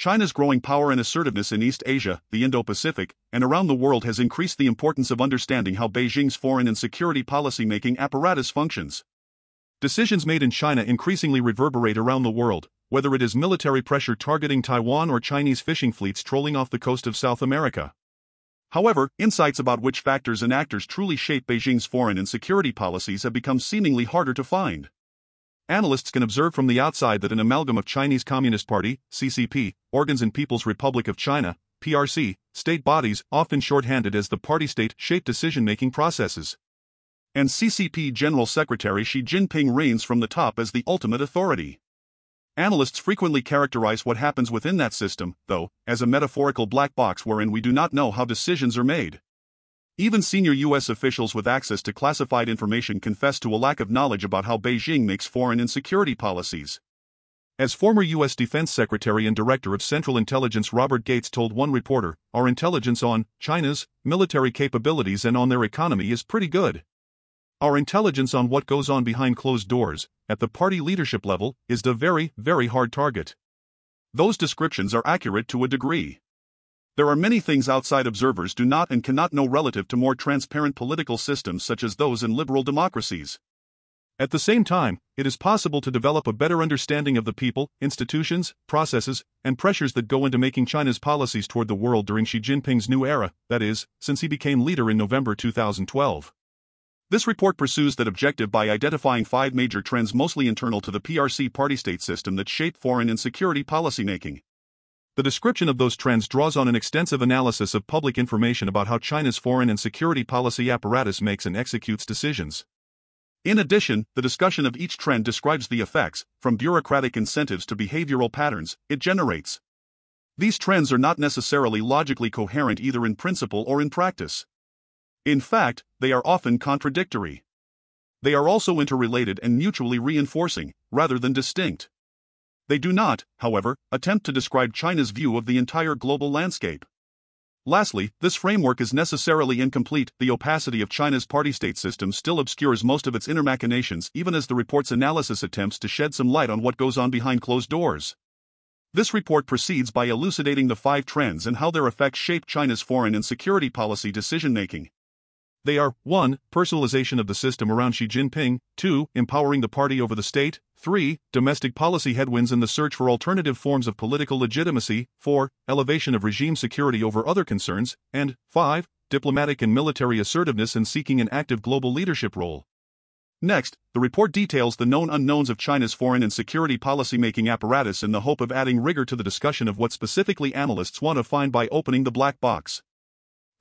China's growing power and assertiveness in East Asia, the Indo-Pacific, and around the world has increased the importance of understanding how Beijing's foreign and security policy-making apparatus functions. Decisions made in China increasingly reverberate around the world, whether it is military pressure targeting Taiwan or Chinese fishing fleets trolling off the coast of South America. However, insights about which factors and actors truly shape Beijing's foreign and security policies have become seemingly harder to find. Analysts can observe from the outside that an amalgam of Chinese Communist Party, CCP, organs in People's Republic of China, PRC, state bodies, often shorthanded as the party state, shape decision-making processes. And CCP General Secretary Xi Jinping reigns from the top as the ultimate authority. Analysts frequently characterize what happens within that system, though, as a metaphorical black box wherein we do not know how decisions are made. Even senior U.S. officials with access to classified information confess to a lack of knowledge about how Beijing makes foreign and security policies. As former U.S. Defense Secretary and Director of Central Intelligence Robert Gates told one reporter, "Our intelligence on China's military capabilities and on their economy is pretty good. Our intelligence on what goes on behind closed doors, at the party leadership level, is the very, very hard target." Those descriptions are accurate to a degree. There are many things outside observers do not and cannot know relative to more transparent political systems such as those in liberal democracies. At the same time, it is possible to develop a better understanding of the people, institutions, processes, and pressures that go into making China's policies toward the world during Xi Jinping's new era, that is, since he became leader in November 2012. This report pursues that objective by identifying 5 major trends mostly internal to the PRC party-state system that shape foreign and security policymaking. The description of those trends draws on an extensive analysis of public information about how China's foreign and security policy apparatus makes and executes decisions. In addition, the discussion of each trend describes the effects, from bureaucratic incentives to behavioral patterns, it generates. These trends are not necessarily logically coherent either in principle or in practice. In fact, they are often contradictory. They are also interrelated and mutually reinforcing, rather than distinct. They do not, however, attempt to describe China's view of the entire global landscape. Lastly, this framework is necessarily incomplete. The opacity of China's party-state system still obscures most of its inner machinations, even as the report's analysis attempts to shed some light on what goes on behind closed doors. This report proceeds by elucidating the 5 trends and how their effects shape China's foreign and security policy decision-making. They are 1. Personalization of the system around Xi Jinping, 2. Empowering the party over the state, 3. Domestic policy headwinds and the search for alternative forms of political legitimacy, 4. Elevation of regime security over other concerns, and 5. Diplomatic and military assertiveness and seeking an active global leadership role. Next, the report details the known unknowns of China's foreign and security policymaking apparatus in the hope of adding rigor to the discussion of what specifically analysts want to find by opening the black box.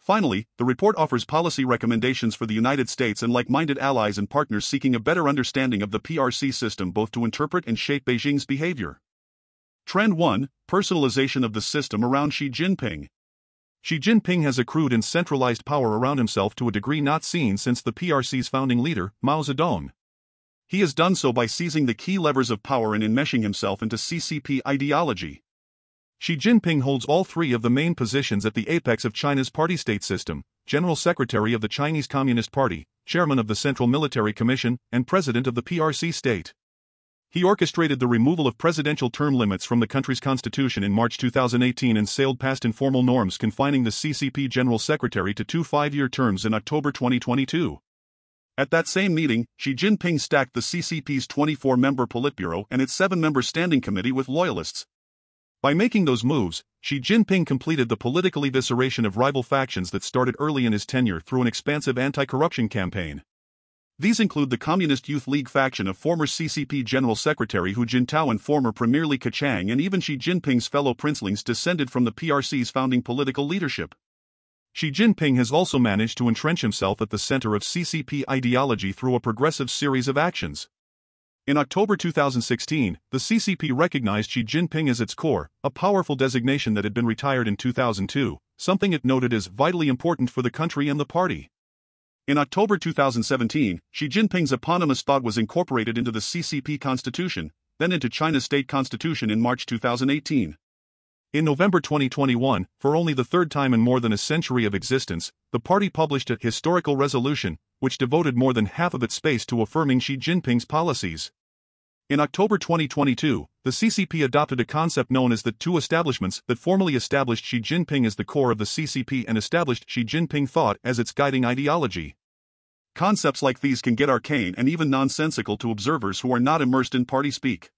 Finally, the report offers policy recommendations for the United States and like-minded allies and partners seeking a better understanding of the PRC system both to interpret and shape Beijing's behavior. Trend 1. Personalization of the system around Xi Jinping. Xi Jinping has accrued and centralized power around himself to a degree not seen since the PRC's founding leader, Mao Zedong. He has done so by seizing the key levers of power and enmeshing himself into CCP ideology. Xi Jinping holds all 3 of the main positions at the apex of China's party-state system: General Secretary of the Chinese Communist Party, Chairman of the Central Military Commission, and President of the PRC state. He orchestrated the removal of presidential term limits from the country's constitution in March 2018 and sailed past informal norms confining the CCP General Secretary to 2 5-year terms in October 2022. At that same meeting, Xi Jinping stacked the CCP's 24-member Politburo and its 7-member Standing Committee with loyalists. By making those moves, Xi Jinping completed the political evisceration of rival factions that started early in his tenure through an expansive anti-corruption campaign. These include the Communist Youth League faction of former CCP General Secretary Hu Jintao and former Premier Li Keqiang, and even Xi Jinping's fellow princelings descended from the PRC's founding political leadership. Xi Jinping has also managed to entrench himself at the center of CCP ideology through a progressive series of actions. In October 2016, the CCP recognized Xi Jinping as its core, a powerful designation that had been retired in 2002, something it noted as vitally important for the country and the party. In October 2017, Xi Jinping's eponymous thought was incorporated into the CCP constitution, then into China's state constitution in March 2018. In November 2021, for only the 3rd time in more than a century of existence, the party published a historical resolution, which devoted more than half of its space to affirming Xi Jinping's policies. In October 2022, the CCP adopted a concept known as the two establishments that formally established Xi Jinping as the core of the CCP and established Xi Jinping thought as its guiding ideology. Concepts like these can get arcane and even nonsensical to observers who are not immersed in party speak.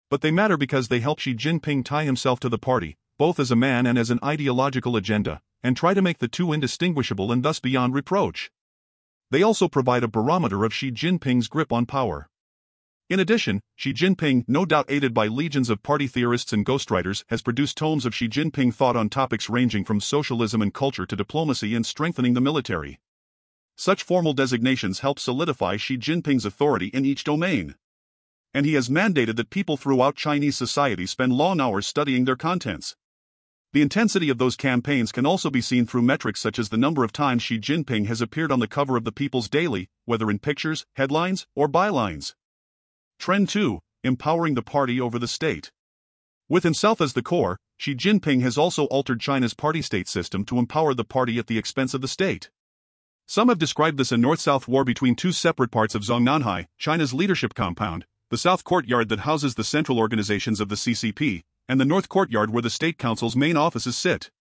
But they matter because they help Xi Jinping tie himself to the party, both as a man and as an ideological agenda, and try to make the two indistinguishable and thus beyond reproach. They also provide a barometer of Xi Jinping's grip on power. In addition, Xi Jinping, no doubt aided by legions of party theorists and ghostwriters, has produced tomes of Xi Jinping thought on topics ranging from socialism and culture to diplomacy and strengthening the military. Such formal designations help solidify Xi Jinping's authority in each domain. And he has mandated that people throughout Chinese society spend long hours studying their contents. The intensity of those campaigns can also be seen through metrics such as the number of times Xi Jinping has appeared on the cover of the People's Daily, whether in pictures, headlines, or bylines. Trend 2. Empowering the party over the state. With himself as the core, Xi Jinping has also altered China's party-state system to empower the party at the expense of the state. Some have described this a north-south war between two separate parts of Zongnanhai, China's leadership compound, the south courtyard that houses the central organizations of the CCP, and the North Courtyard where the State Council's main offices sit.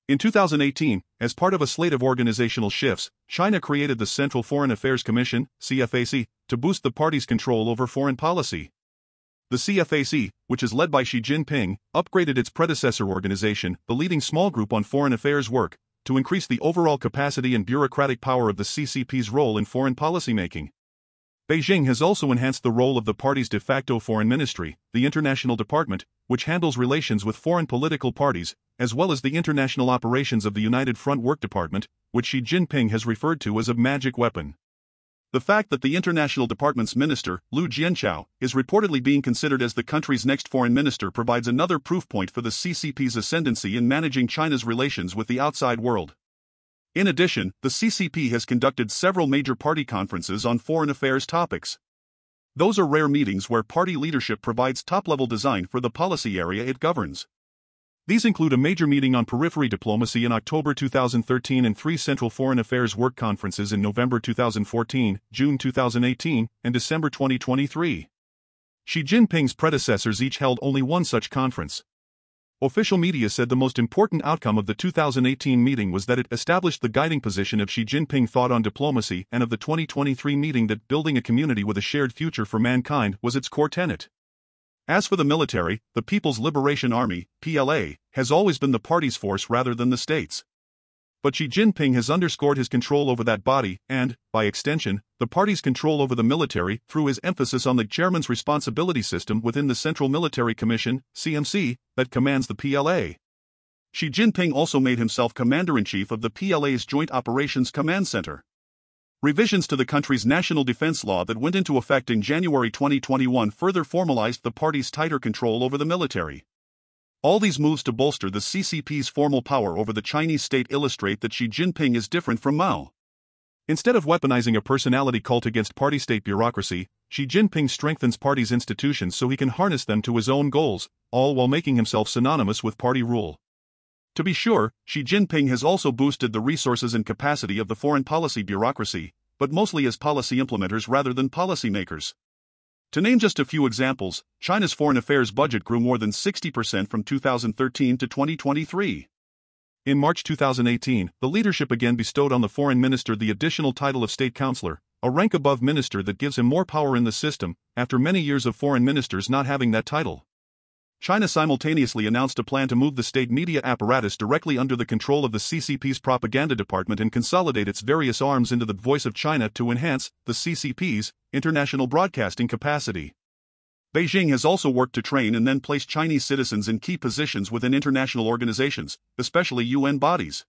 In 2018, as part of a slate of organizational shifts, China created the Central Foreign Affairs Commission, CFAC, to boost the party's control over foreign policy. The CFAC, which is led by Xi Jinping, upgraded its predecessor organization, the leading small group on foreign affairs work, to increase the overall capacity and bureaucratic power of the CCP's role in foreign policymaking. Beijing has also enhanced the role of the party's de facto foreign ministry, the International Department, which handles relations with foreign political parties, as well as the international operations of the United Front Work Department, which Xi Jinping has referred to as a magic weapon. The fact that the International Department's minister, Liu Jianchao, is reportedly being considered as the country's next foreign minister provides another proof point for the CCP's ascendancy in managing China's relations with the outside world. In addition, the CCP has conducted several major party conferences on foreign affairs topics. Those are rare meetings where party leadership provides top-level design for the policy area it governs. These include a major meeting on periphery diplomacy in October 2013 and 3 Central Foreign Affairs Work Conferences in November 2014, June 2018, and December 2023. Xi Jinping's predecessors each held only one such conference. Official media said the most important outcome of the 2018 meeting was that it established the guiding position of Xi Jinping thought on diplomacy and of the 2023 meeting that building a community with a shared future for mankind was its core tenet. As for the military, the People's Liberation Army, PLA, has always been the party's force rather than the state's. But Xi Jinping has underscored his control over that body and, by extension, the party's control over the military through his emphasis on the chairman's responsibility system within the Central Military Commission, CMC, that commands the PLA. Xi Jinping also made himself commander-in-chief of the PLA's Joint Operations Command Center. Revisions to the country's national defense law that went into effect in January 2021 further formalized the party's tighter control over the military. All these moves to bolster the CCP's formal power over the Chinese state illustrate that Xi Jinping is different from Mao. Instead of weaponizing a personality cult against party-state bureaucracy, Xi Jinping strengthens party's institutions so he can harness them to his own goals, all while making himself synonymous with party rule. To be sure, Xi Jinping has also boosted the resources and capacity of the foreign policy bureaucracy, but mostly as policy implementers rather than policymakers. To name just a few examples, China's foreign affairs budget grew more than 60% from 2013 to 2023. In March 2018, the leadership again bestowed on the foreign minister the additional title of state counselor, a rank above minister that gives him more power in the system, after many years of foreign ministers not having that title. China simultaneously announced a plan to move the state media apparatus directly under the control of the CCP's propaganda department and consolidate its various arms into the Voice of China to enhance the CCP's international broadcasting capacity. Beijing has also worked to train and then place Chinese citizens in key positions within international organizations, especially UN bodies.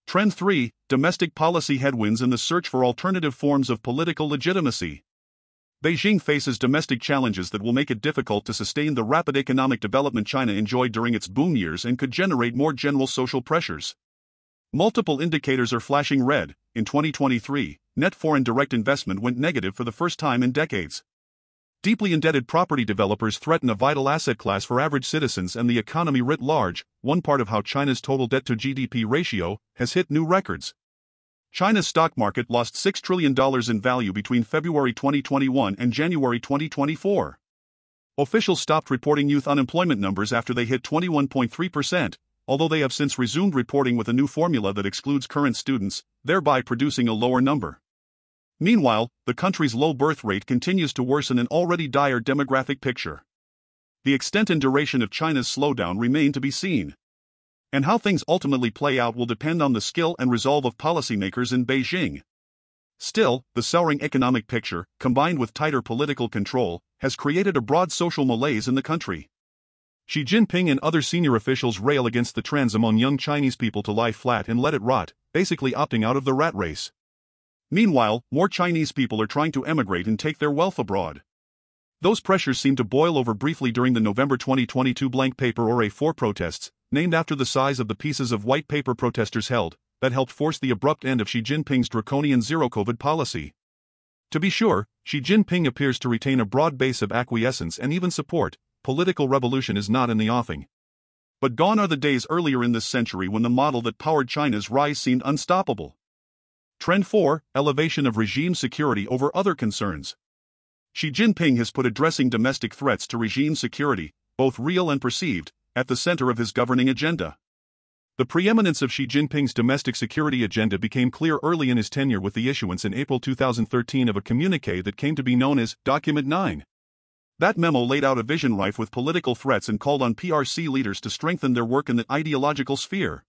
Trend 3: Domestic policy headwinds and the search for alternative forms of political legitimacy. Beijing faces domestic challenges that will make it difficult to sustain the rapid economic development China enjoyed during its boom years and could generate more general social pressures. Multiple indicators are flashing red. In 2023, net foreign direct investment went negative for the first time in decades. Deeply indebted property developers threaten a vital asset class for average citizens and the economy writ large, one part of how China's total debt-to-GDP ratio has hit new records. China's stock market lost $6 trillion in value between February 2021 and January 2024. Officials stopped reporting youth unemployment numbers after they hit 21.3%, although they have since resumed reporting with a new formula that excludes current students, thereby producing a lower number. Meanwhile, the country's low birth rate continues to worsen an already dire demographic picture. The extent and duration of China's slowdown remain to be seen. And how things ultimately play out will depend on the skill and resolve of policymakers in Beijing. Still, the souring economic picture, combined with tighter political control, has created a broad social malaise in the country. Xi Jinping and other senior officials rail against the trends among young Chinese people to lie flat and let it rot, basically opting out of the rat race. Meanwhile, more Chinese people are trying to emigrate and take their wealth abroad. Those pressures seem to boil over briefly during the November 2022 blank paper or A4 protests, named after the size of the pieces of white paper protesters held, that helped force the abrupt end of Xi Jinping's draconian zero-COVID policy. To be sure, Xi Jinping appears to retain a broad base of acquiescence and even support. Political revolution is not in the offing. But gone are the days earlier in this century when the model that powered China's rise seemed unstoppable. Trend 4: Elevation of regime security over other concerns. Xi Jinping has put addressing domestic threats to regime security, both real and perceived, at the center of his governing agenda. The preeminence of Xi Jinping's domestic security agenda became clear early in his tenure with the issuance in April 2013 of a communiqué that came to be known as Document 9. That memo laid out a vision rife with political threats and called on PRC leaders to strengthen their work in the ideological sphere.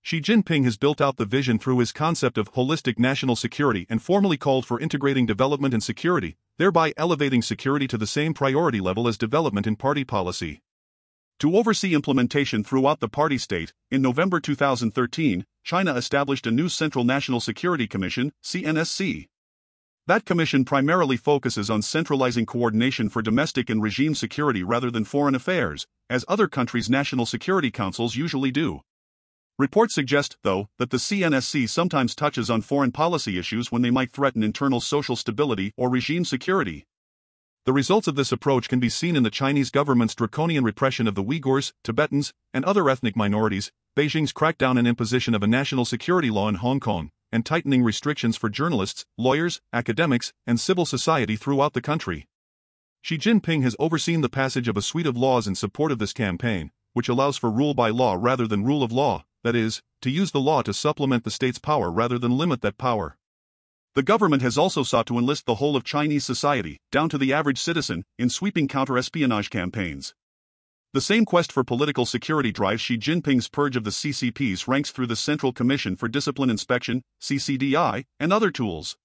Xi Jinping has built out the vision through his concept of holistic national security and formally called for integrating development and security, thereby elevating security to the same priority level as development in party policy. To oversee implementation throughout the party state, in November 2013, China established a new Central National Security Commission, CNSC. That commission primarily focuses on centralizing coordination for domestic and regime security rather than foreign affairs, as other countries' national security councils usually do. Reports suggest, though, that the CNSC sometimes touches on foreign policy issues when they might threaten internal social stability or regime security. The results of this approach can be seen in the Chinese government's draconian repression of the Uyghurs, Tibetans, and other ethnic minorities, Beijing's crackdown and imposition of a national security law in Hong Kong, and tightening restrictions for journalists, lawyers, academics, and civil society throughout the country. Xi Jinping has overseen the passage of a suite of laws in support of this campaign, which allows for rule by law rather than rule of law, that is, to use the law to supplement the state's power rather than limit that power. The government has also sought to enlist the whole of Chinese society, down to the average citizen, in sweeping counter-espionage campaigns. The same quest for political security drives Xi Jinping's purge of the CCP's ranks through the Central Commission for Discipline Inspection, CCDI, and other tools.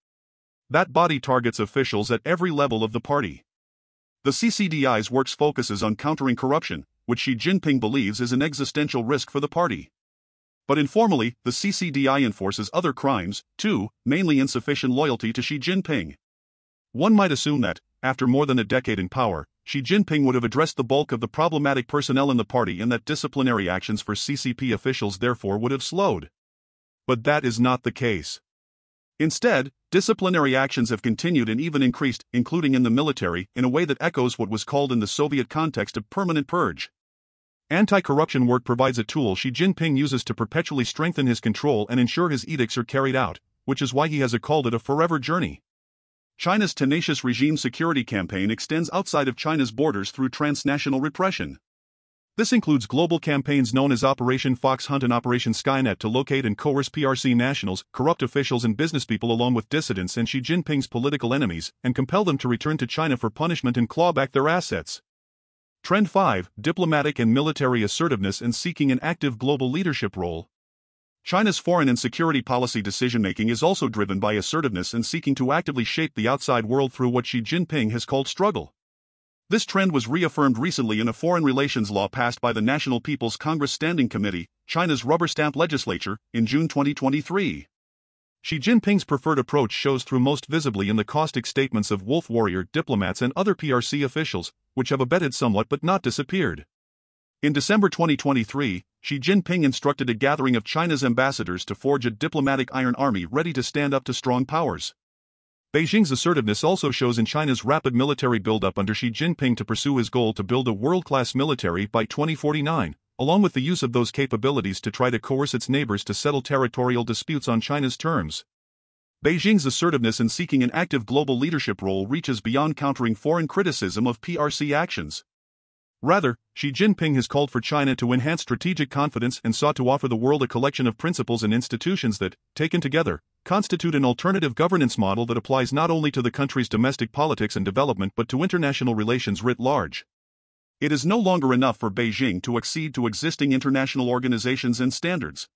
That body targets officials at every level of the party. The CCDI's work focuses on countering corruption, which Xi Jinping believes is an existential risk for the party. But informally, the CCDI enforces other crimes, too, mainly insufficient loyalty to Xi Jinping. One might assume that, after more than a decade in power, Xi Jinping would have addressed the bulk of the problematic personnel in the party and that disciplinary actions for CCP officials therefore would have slowed. But that is not the case. Instead, disciplinary actions have continued and even increased, including in the military, in a way that echoes what was called in the Soviet context of permanent purge. Anti-corruption work provides a tool Xi Jinping uses to perpetually strengthen his control and ensure his edicts are carried out, which is why he has called it a forever journey. China's tenacious regime security campaign extends outside of China's borders through transnational repression. This includes global campaigns known as Operation Fox Hunt and Operation Skynet to locate and coerce PRC nationals, corrupt officials and businesspeople along with dissidents and Xi Jinping's political enemies, and compel them to return to China for punishment and claw back their assets. Trend 5: Diplomatic and military assertiveness and seeking an active global leadership role. China's foreign and security policy decision-making is also driven by assertiveness and seeking to actively shape the outside world through what Xi Jinping has called struggle. This trend was reaffirmed recently in a foreign relations law passed by the National People's Congress Standing Committee, China's rubber-stamp legislature, in June 2023. Xi Jinping's preferred approach shows through most visibly in the caustic statements of wolf warrior diplomats and other PRC officials, which have abated somewhat but not disappeared. In December 2023, Xi Jinping instructed a gathering of China's ambassadors to forge a diplomatic iron army ready to stand up to strong powers. Beijing's assertiveness also shows in China's rapid military buildup under Xi Jinping to pursue his goal to build a world-class military by 2049, along with the use of those capabilities to try to coerce its neighbors to settle territorial disputes on China's terms. Beijing's assertiveness in seeking an active global leadership role reaches beyond countering foreign criticism of PRC actions. Rather, Xi Jinping has called for China to enhance strategic confidence and sought to offer the world a collection of principles and institutions that, taken together, constitute an alternative governance model that applies not only to the country's domestic politics and development but to international relations writ large. It is no longer enough for Beijing to accede to existing international organizations and standards.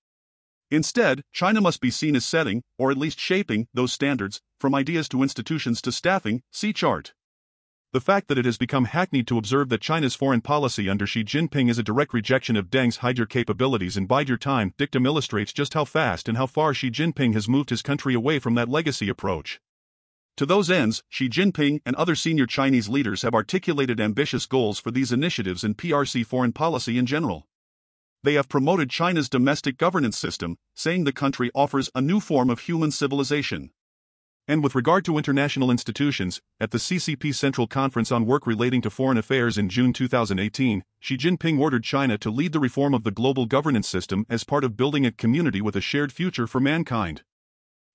Instead, China must be seen as setting, or at least shaping, those standards, from ideas to institutions to staffing, see chart. The fact that it has become hackneyed to observe that China's foreign policy under Xi Jinping is a direct rejection of Deng's hide your capabilities and bide your time dictum illustrates just how fast and how far Xi Jinping has moved his country away from that legacy approach. To those ends, Xi Jinping and other senior Chinese leaders have articulated ambitious goals for these initiatives in PRC foreign policy in general. They have promoted China's domestic governance system, saying the country offers a new form of human civilization. And with regard to international institutions, at the CCP Central Conference on Work Relating to Foreign Affairs in June 2018, Xi Jinping ordered China to lead the reform of the global governance system as part of building a community with a shared future for mankind.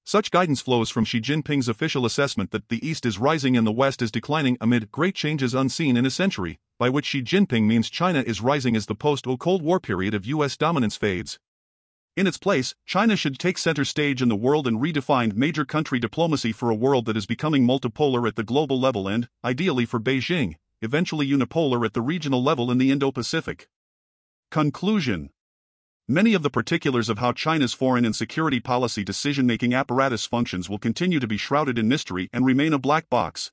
Such guidance flows from Xi Jinping's official assessment that the East is rising and the West is declining amid great changes unseen in a century, by which Xi Jinping means China is rising as the post-Cold War period of U.S. dominance fades. In its place, China should take center stage in the world and redefine major country diplomacy for a world that is becoming multipolar at the global level and, ideally for Beijing, eventually unipolar at the regional level in the Indo-Pacific. Conclusion. Many of the particulars of how China's foreign and security policy decision-making apparatus functions will continue to be shrouded in mystery and remain a black box.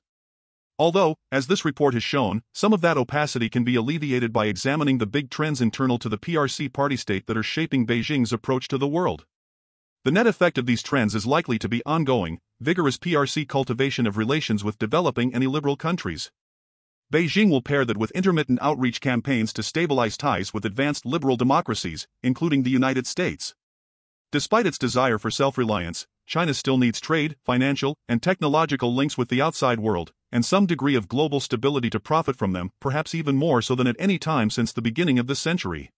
Although, as this report has shown, some of that opacity can be alleviated by examining the big trends internal to the PRC party state that are shaping Beijing's approach to the world. The net effect of these trends is likely to be ongoing, vigorous PRC cultivation of relations with developing and illiberal countries. Beijing will pair that with intermittent outreach campaigns to stabilize ties with advanced liberal democracies, including the United States. Despite its desire for self-reliance, China still needs trade, financial, and technological links with the outside world, and some degree of global stability to profit from them, perhaps even more so than at any time since the beginning of this century.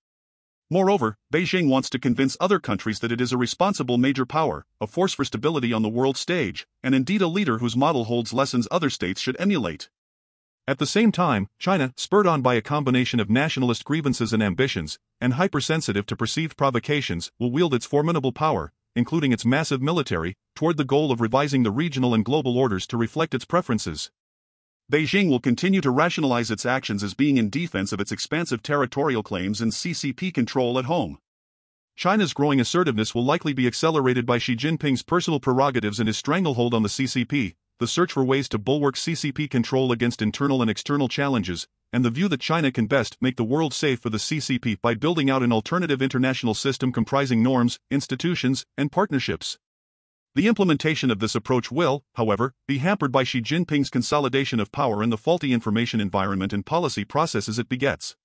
Moreover, Beijing wants to convince other countries that it is a responsible major power, a force for stability on the world stage, and indeed a leader whose model holds lessons other states should emulate. At the same time, China, spurred on by a combination of nationalist grievances and ambitions, and hypersensitive to perceived provocations, will wield its formidable power, including its massive military, toward the goal of revising the regional and global orders to reflect its preferences. Beijing will continue to rationalize its actions as being in defense of its expansive territorial claims and CCP control at home. China's growing assertiveness will likely be accelerated by Xi Jinping's personal prerogatives and his stranglehold on the CCP, the search for ways to bulwark CCP control against internal and external challenges, and the view that China can best make the world safe for the CCP by building out an alternative international system comprising norms, institutions, and partnerships. The implementation of this approach will, however, be hampered by Xi Jinping's consolidation of power and the faulty information environment and policy processes it begets.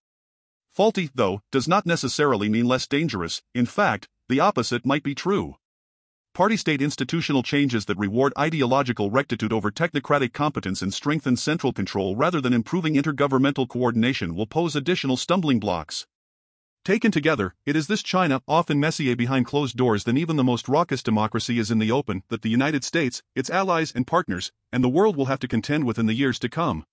Faulty, though, does not necessarily mean less dangerous. In fact, the opposite might be true. Party-state institutional changes that reward ideological rectitude over technocratic competence and strengthen central control rather than improving intergovernmental coordination will pose additional stumbling blocks. Taken together, it is this China, often messier behind closed doors than even the most raucous democracy is in the open, that the United States, its allies and partners, and the world will have to contend with in the years to come.